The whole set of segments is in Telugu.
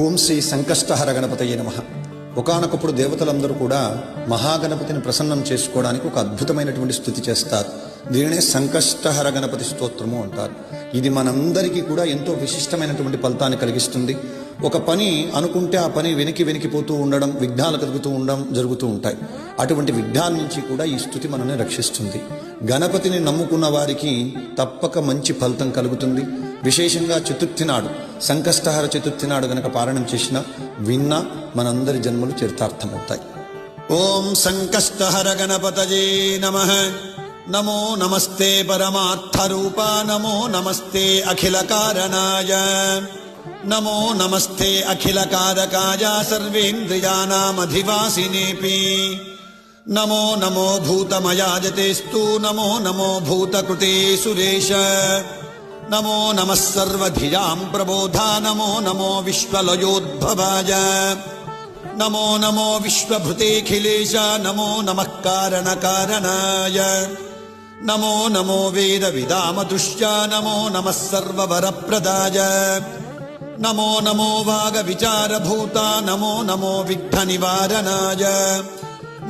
ఓం శ్రీ సంకష్టహర గణపతయే నమః. ఒకానొకప్పుడు దేవతలందరూ కూడా మహాగణపతిని ప్రసన్నం చేసుకోవడానికి ఒక అద్భుతమైనటువంటి స్తుతి చేస్తారు. దీనినే సంకష్టహర గణపతి స్తోత్రము అంటారు. ఇది మనందరికీ కూడా ఎంతో విశిష్టమైనటువంటి ఫలితాన్ని కలిగిస్తుంది. ఒక పని అనుకుంటే ఆ పని వెనికిపోతూ ఉండడం, విఘ్నాలు కలుగుతూ ఉండడం జరుగుతూ ఉంటాయి. అటువంటి విఘ్నాల నుంచి కూడా ఈ స్తుతి మనల్ని రక్షిస్తుంది. గణపతిని నమ్ముకున్న వారికి తప్పక మంచి ఫలితం కలుగుతుంది. విశేషంగా చతుర్థి నాడు, సంకష్టహర చతుర్థి నాడు గనక పారాయణం చేసినా విన్నా మనందరి జన్మలు చరితార్థమవుతాయి. ఓం సంకష్టహర గణపతయే నమః. నమో నమస్తే పరమార్థ రూప, నమో నమస్తే అఖిల కారణాయ, నమో నమస్తే అఖిల కారకాయ సర్వేంద్రియానామధివాసినేపి, నమో నమో భూతమయాజతేస్తు, నమో నమో భూతకృతే సురేశ, నమో నమః సర్వధియాం ప్రబోధ, నమో నమో విశ్వలయోద్భవాయ, నమో నమో విశ్వభృతేఖిలేశ, నమో నమః కారణకారణాయ, నమో నమో వేద విదామతుష్య, నమో నమః సర్వవరప్రదాయ, నమో నమో వాగ విచారభూత, నమో నమో విఘ్న నివారణాయ,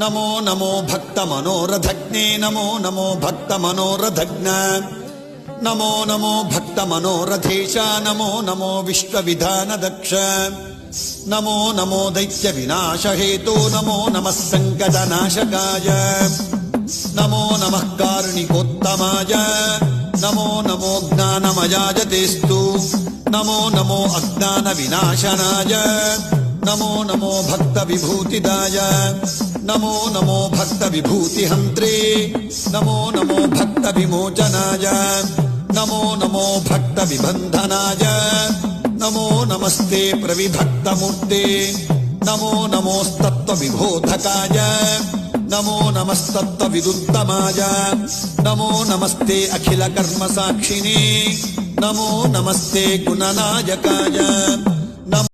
నమో నమో భక్త మనోరథజ్ఞే, నమో నమో భక్త మనోరథజ్ఞ, నమో నమో భక్త మనోరథేశ, నమో నమో విశ్వవిధానదక్ష, నమో నమో దైత్య వినాశహేతో, నమో నమః సంకటనాశకాయ, నమో నమః కారుణికోత్తమాయ, నమో నమో జ్ఞానమయాజతేస్తు, నమో నమో అజ్ఞాన వినాశనాయ, నమో నమో భక్త విభూతిదాయ, నమో నమో భక్త విభూతిహంత్రే, నమో నమో భక్త విమోచనాయ, నమో నమో భక్త విబంధనాయ, నమో నమస్తే ప్రవిభక్తమూర్తే, నమో నమోస్తత్వ విబోధకాయ, నమో నమస్తత్వ విదుత్తమాయ, నమో నమస్తే అఖిల కర్మ సాక్షినే, నమో నమస్తే గుణనాయకాయ.